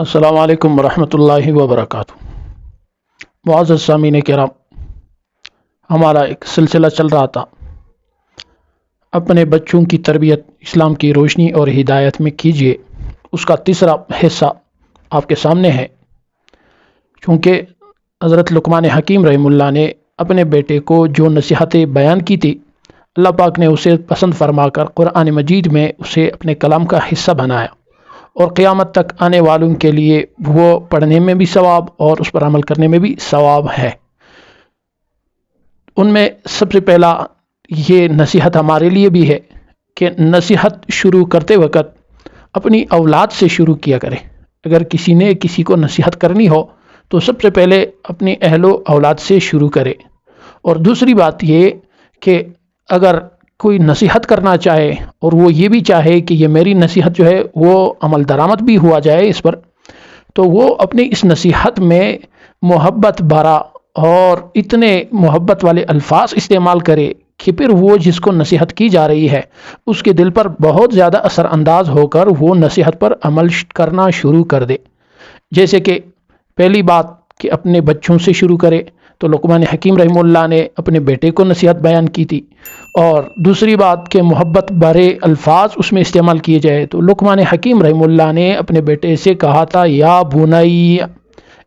السلام علیکم ورحمۃ اللہ وبرکاتہ۔ معزز سامعین کرام، ہمارا ایک سلسلہ چل رہا تھا، اپنے بچوں کی تربیت اسلام کی روشنی اور ہدایت میں کیجیے۔ اس کا تیسرا حصہ آپ کے سامنے ہے۔ چونکہ حضرت لقمان حکیم رحمہ اللہ نے اپنے بیٹے کو جو نصیحتیں بیان کی تھی، اللہ پاک نے اسے پسند فرما کر قرآن مجید میں اسے اپنے کلام کا حصہ بنایا، اور قیامت تک آنے والوں کے لیے وہ پڑھنے میں بھی ثواب اور اس پر عمل کرنے میں بھی ثواب ہے۔ ان میں سب سے پہلا یہ نصیحت ہمارے لیے بھی ہے کہ نصیحت شروع کرتے وقت اپنی اولاد سے شروع کیا کرے۔ اگر کسی نے کسی کو نصیحت کرنی ہو تو سب سے پہلے اپنی اہل و اولاد سے شروع کرے۔ اور دوسری بات یہ کہ اگر کوئی نصیحت کرنا چاہے اور وہ یہ بھی چاہے کہ یہ میری نصیحت جو ہے وہ عمل درآمد بھی ہوا جائے اس پر، تو وہ اپنی اس نصیحت میں محبت بھرا اور اتنے محبت والے الفاظ استعمال کرے کہ پھر وہ جس کو نصیحت کی جا رہی ہے اس کے دل پر بہت زیادہ اثر انداز ہو کر وہ نصیحت پر عمل کرنا شروع کر دے۔ جیسے کہ پہلی بات کہ اپنے بچوں سے شروع کرے، تو لقمان حکیم رحمہ اللہ نے اپنے بیٹے کو نصیحت بیان کی تھی۔ اور دوسری بات کہ محبت بھرے الفاظ اس میں استعمال کیے جائے، تو لقمان حکیم رحمہ اللہ نے اپنے بیٹے سے کہا تھا یا بنی،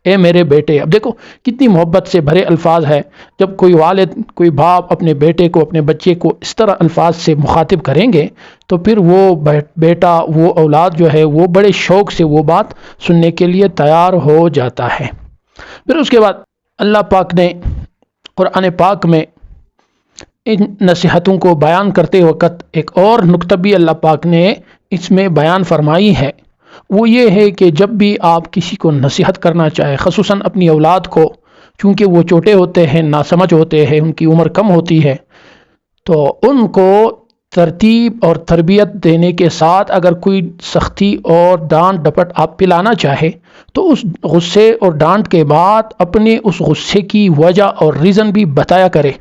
اے میرے بیٹے۔ اب دیکھو کتنی محبت سے بھرے الفاظ ہے۔ جب کوئی والد، کوئی باپ اپنے بیٹے کو، اپنے بچے کو اس طرح الفاظ سے مخاطب کریں گے تو پھر وہ بیٹا، وہ اولاد جو ہے وہ بڑے شوق سے وہ بات سننے کے لیے تیار ہو جاتا ہے۔ پھر اس کے بعد اللہ پاک نے قرآن پاک میں ان نصیحتوں کو بیان کرتے وقت ایک اور نکتہ بھی اللہ پاک نے اس میں بیان فرمائی ہے۔ وہ یہ ہے کہ جب بھی آپ کسی کو نصیحت کرنا چاہے، خصوصاً اپنی اولاد کو، چونکہ وہ چھوٹے ہوتے ہیں، ناسمجھ ہوتے ہیں، ان کی عمر کم ہوتی ہے، تو ان کو ترتیب اور تربیت دینے کے ساتھ اگر کوئی سختی اور ڈانٹ ڈپٹ آپ پلانا چاہے تو اس غصے اور ڈانٹ کے بعد اپنے اس غصے کی وجہ اور ریزن بھی بتایا کرے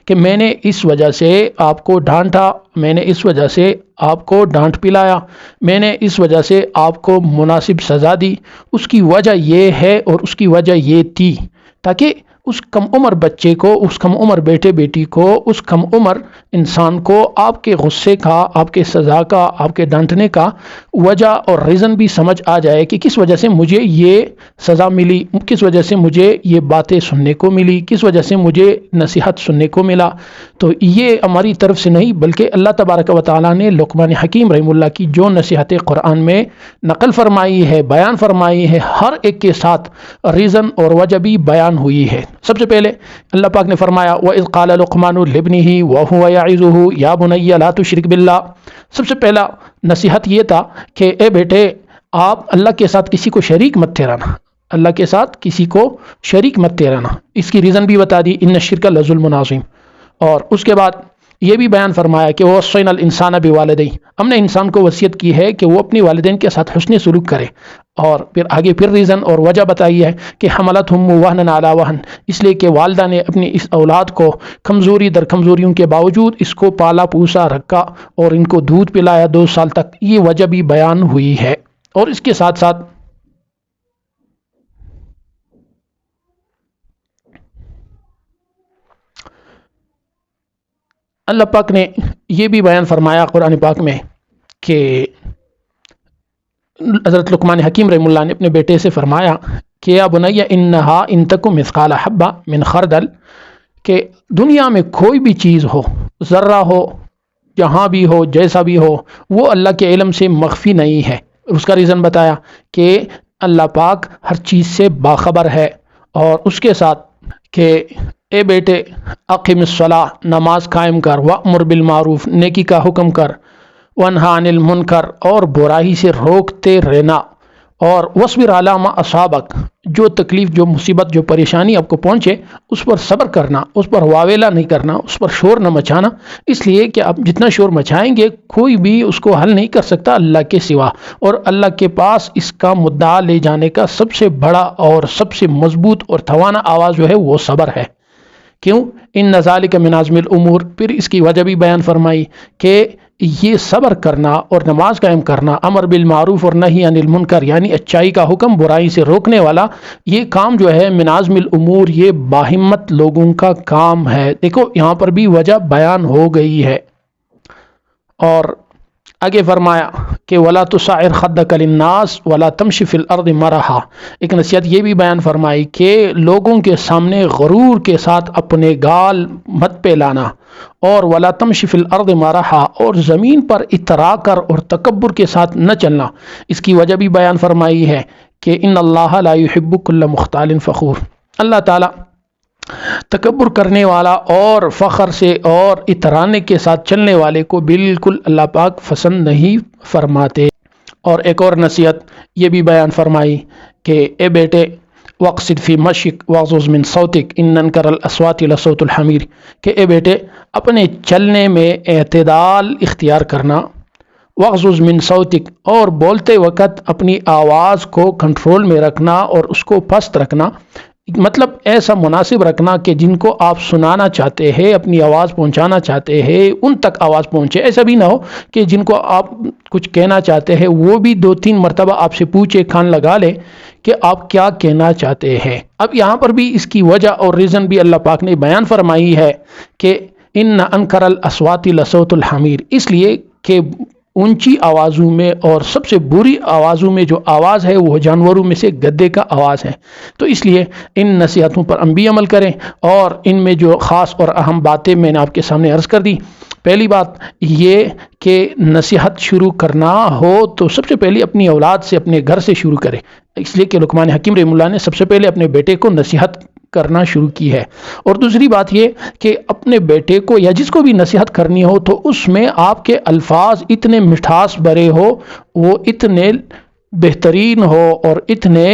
کہ میں نے اس وجہ سے آپ کو ڈانٹا، میں نے اس وجہ سے آپ کو ڈانٹ پلایا، میں نے اس وجہ سے آپ کو مناسب سزا دی، اس کی وجہ یہ ہے اور اس کی وجہ یہ تھی، تاکہ اس کم عمر بچے کو، اس کم عمر بیٹے بیٹی کو، اس کم عمر انسان کو آپ کے غصے کا، آپ کے سزا کا، آپ کے ڈانٹنے کا وجہ اور ریزن بھی سمجھ آ جائے کہ کس وجہ سے مجھے یہ سزا ملی، کس وجہ سے مجھے یہ باتیں سننے کو ملی، کس وجہ سے مجھے نصیحت سننے کو ملا۔ تو یہ ہماری طرف سے نہیں بلکہ اللہ تبارک و تعالیٰ نے لقمان حکیم رحمہ اللہ کی جو نصیحتیں قرآن میں نقل فرمائی ہے، بیان فرمائی ہے، ہر ایک کے ساتھ ریزن اور وجہ بھی بیان ہوئی ہے۔ سب سے پہلے اللہ پاک نے فرمایا وَإِذْ قَالَ لُقْمَانُ لِابْنِهِ وَهُوَ يَعِظُهُ يَا بُنَيَّ لَا تُشْرِكْ بِاللَّهِ۔ سب سے پہلا نصیحت یہ تھا کہ اے بیٹے، آپ اللہ کے ساتھ کسی کو شریک مت ٹھہرانا، اللہ کے ساتھ کسی کو شریک مت ٹھہرانا۔ اس کی ریزن بھی بتا دی، ان الشرک لظلم عظیم۔ اور اس کے بعد یہ بھی بیان فرمایا کہ وَوَصَّيْنَا الْإِنسَانَ بِوَالِدَيْهِ، ہم نے انسان کو وصیت کی ہے کہ وہ اپنی والدین کے ساتھ حسن سلوک کرے۔ اور پھر آگے پھر ریزن اور وجہ بتائی ہے کہ حملت وہن علی وہن، اس لیے کہ والدہ نے اپنی اس اولاد کو کمزوری در کمزوریوں کے باوجود اس کو پالا پوسا رکھا اور ان کو دودھ پلایا 2 سال تک، یہ وجہ بھی بیان ہوئی ہے۔ اور اس کے ساتھ ساتھ اللہ پاک نے یہ بھی بیان فرمایا قرآن پاک میں کہ حضرت لقمان حکیم رحمہ اللہ نے اپنے بیٹے سے فرمایا کہ یا بنی انہا ان تک مثقال حبہ من خردل، کہ دنیا میں کوئی بھی چیز ہو، ذرہ ہو، جہاں بھی ہو، جیسا بھی ہو، وہ اللہ کے علم سے مخفی نہیں ہے۔ اس کا ریزن بتایا کہ اللہ پاک ہر چیز سے باخبر ہے۔ اور اس کے ساتھ کہ اے بیٹے اقیم الصلاۃ، نماز قائم کر، وامر بالمعروف، نیکی کا حکم کر، وانہا عن المنکر، اور برائی سے روکتے رہنا، اور وصبر علی ما اصابک، جو تکلیف، جو مصیبت، جو پریشانی آپ کو پہنچے اس پر صبر کرنا، اس پر واویلا نہیں کرنا، اس پر شور نہ مچانا، اس لیے کہ آپ جتنا شور مچائیں گے کوئی بھی اس کو حل نہیں کر سکتا اللہ کے سوا، اور اللہ کے پاس اس کا مدعا لے جانے کا سب سے بڑا اور سب سے مضبوط اور توانا آواز جو ہے وہ صبر ہے۔ کیوں؟ ان ذالک من عزم الامور۔ پھر اس کی وجہ بھی بیان فرمائی کہ یہ صبر کرنا اور نماز قائم کرنا، امر بالمعروف اور نہی عن المنکر یعنی اچائی کا حکم برائی سے روکنے والا، یہ کام جو ہے من عزم الامور، یہ باہمت لوگوں کا کام ہے۔ دیکھو یہاں پر بھی وجہ بیان ہو گئی ہے، اور آگے فرمایا کہ وَلَا تُسَعِّرْ خَدَّكَ لِلنَّاسِ وَلَا تَمْشِ فِي الْأَرْضِ مَرَحًا۔ ایک نصیحت یہ بھی بیان فرمائی کہ لوگوں کے سامنے غرور کے ساتھ اپنے گال مت پہ لانا، اور وَلَا تَمْشِ فِي الْأَرْضِ مَرَحًا، اور زمین پر اترا کر اور تکبر کے ساتھ نہ چلنا۔ اس کی وجہ بھی بیان فرمائی ہے کہ ان اللہ لا يحب كل مختال فخور، اللہ تعالیٰ تکبر کرنے والا اور فخر سے اور اترانے کے ساتھ چلنے والے کو بالکل اللہ پاک پسند نہیں فرماتے۔ اور ایک اور نصیحت یہ بھی بیان فرمائی کہ اے بیٹے وقصد فی مشک واغضض من صوتک ان انکر الاصوات لصوت الحمیر، کہ اے بیٹے اپنے چلنے میں اعتدال اختیار کرنا، واغضض من صوتک، اور بولتے وقت اپنی آواز کو کنٹرول میں رکھنا اور اس کو پست رکھنا، مطلب ایسا مناسب رکھنا کہ جن کو آپ سنانا چاہتے ہیں، اپنی آواز پہنچانا چاہتے ہیں، ان تک آواز پہنچے۔ ایسا بھی نہ ہو کہ جن کو آپ کچھ کہنا چاہتے ہیں وہ بھی 2-3 مرتبہ آپ سے پوچھے، کان لگا لے کہ آپ کیا کہنا چاہتے ہیں۔ اب یہاں پر بھی اس کی وجہ اور ریزن بھی اللہ پاک نے بیان فرمائی ہے کہ ان انکر الاصوات لصوت الحمیر، اس لیے کہ اونچی آوازوں میں اور سب سے بری آوازوں میں جو آواز ہے وہ جانوروں میں سے گدے کا آواز ہے۔ تو اس لیے ان نصیحتوں پر ہم بھی عمل کریں، اور ان میں جو خاص اور اہم باتیں میں نے آپ کے سامنے عرض کر دی۔ پہلی بات یہ کہ نصیحت شروع کرنا ہو تو سب سے پہلے اپنی اولاد سے، اپنے گھر سے شروع کرے، اس لیے کہ لقمان حکیم رحمہ اللہ نے سب سے پہلے اپنے بیٹے کو نصیحت کرنا شروع کی ہے۔ اور دوسری بات یہ کہ اپنے بیٹے کو یا جس کو بھی نصیحت کرنی ہو تو اس میں آپ کے الفاظ اتنے مٹھاس بھرے ہو، وہ اتنے بہترین ہو اور اتنے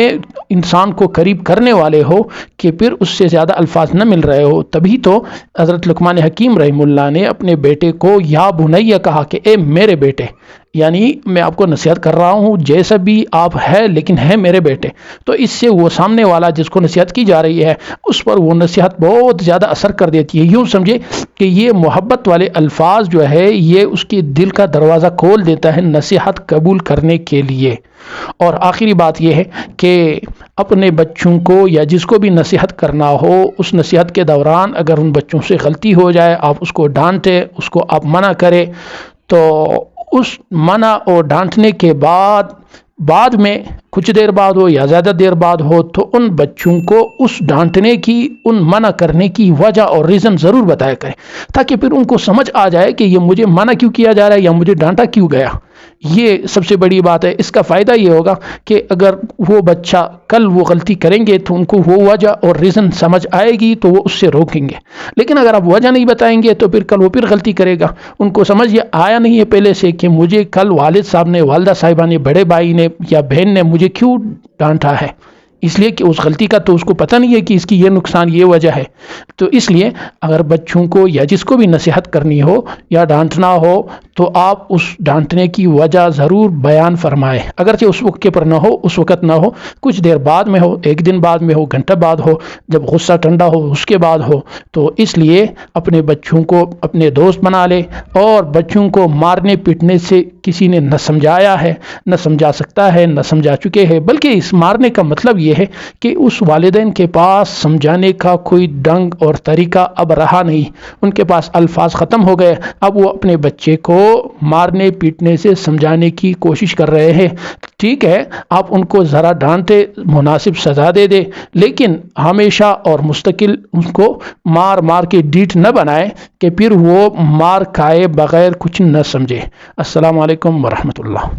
انسان کو قریب کرنے والے ہو کہ پھر اس سے زیادہ الفاظ نہ مل رہے ہو۔ تبھی تو حضرت لقمان حکیم رحمہ اللہ نے اپنے بیٹے کو یا بنیہ کہا کہ اے میرے بیٹے، یعنی میں آپ کو نصیحت کر رہا ہوں جیسا بھی آپ ہے لیکن ہے میرے بیٹے۔ تو اس سے وہ سامنے والا جس کو نصیحت کی جا رہی ہے اس پر وہ نصیحت بہت زیادہ اثر کر دیتی ہے۔ یوں سمجھے کہ یہ محبت والے الفاظ جو ہے یہ اس کے دل کا دروازہ کھول دیتا ہے نصیحت قبول کرنے کے لیے۔ اور آخری بات یہ ہے کہ اپنے بچوں کو یا جس کو بھی نصیحت کرنا ہو، اس نصیحت کے دوران اگر ان بچوں سے غلطی ہو جائے، آپ اس کو ڈانٹے، اس کو آپ منع کرے، تو اس منع اور ڈانٹنے کے بعد میں کچھ دیر بعد ہو یا زیادہ دیر بعد ہو تو ان بچوں کو اس ڈانٹنے کی، ان منع کرنے کی وجہ اور ریزن ضرور بتایا کریں، تاکہ پھر ان کو سمجھ آ جائے کہ یہ مجھے منع کیوں کیا جا رہا ہے یا مجھے ڈانٹا کیوں گیا۔ یہ سب سے بڑی بات ہے۔ اس کا فائدہ یہ ہوگا کہ اگر وہ بچہ کل وہ غلطی کریں گے تو ان کو وہ وجہ اور ریزن سمجھ آئے گی تو وہ اس سے روکیں گے، لیکن اگر آپ وجہ نہیں بتائیں گے تو پھر کل وہ پھر غلطی کرے گا۔ ان کو سمجھ یہ آیا نہیں ہے پہلے سے کہ مجھے کل والد صاحب نے، والدہ صاحبہ نے، بڑے بھائی نے یا بہن نے مجھے کیوں ڈانٹا ہے، اس لیے کہ اس غلطی کا تو اس کو پتہ نہیں ہے کہ اس کی یہ نقصان، یہ وجہ ہے۔ تو اس لیے اگر بچوں کو یا جس کو بھی نصیحت کرنی ہو یا ڈانٹنا ہو تو آپ اس ڈانٹنے کی وجہ ضرور بیان فرمائیں، اگرچہ اس وقت کے پر نہ ہو، اس وقت نہ ہو، کچھ دیر بعد میں ہو، 1 دن بعد میں ہو، گھنٹہ بعد ہو، جب غصہ ٹھنڈا ہو اس کے بعد ہو۔ تو اس لیے اپنے بچوں کو اپنے دوست بنا لے، اور بچوں کو مارنے پیٹنے سے کسی نے نہ سمجھایا ہے، نہ سمجھا سکتا ہے، نہ سمجھا چکے ہیں، بلکہ اس مارنے کا مطلب یہ ہے کہ اس والدین کے پاس سمجھانے کا کوئی ڈنگ اور طریقہ اب رہا نہیں، ان کے پاس الفاظ ختم ہو گئے، اب وہ اپنے بچے کو مارنے پیٹنے سے سمجھانے کی کوشش کر رہے ہیں۔ ٹھیک ہے، آپ ان کو ذرا ڈانٹے، مناسب سزا دے دے، لیکن ہمیشہ اور مستقل ان کو مار کے ڈیٹ نہ بنائے کہ پھر وہ مار کھائے بغیر کچھ نہ سمجھے۔ السلام علیکم ورحمۃ اللہ۔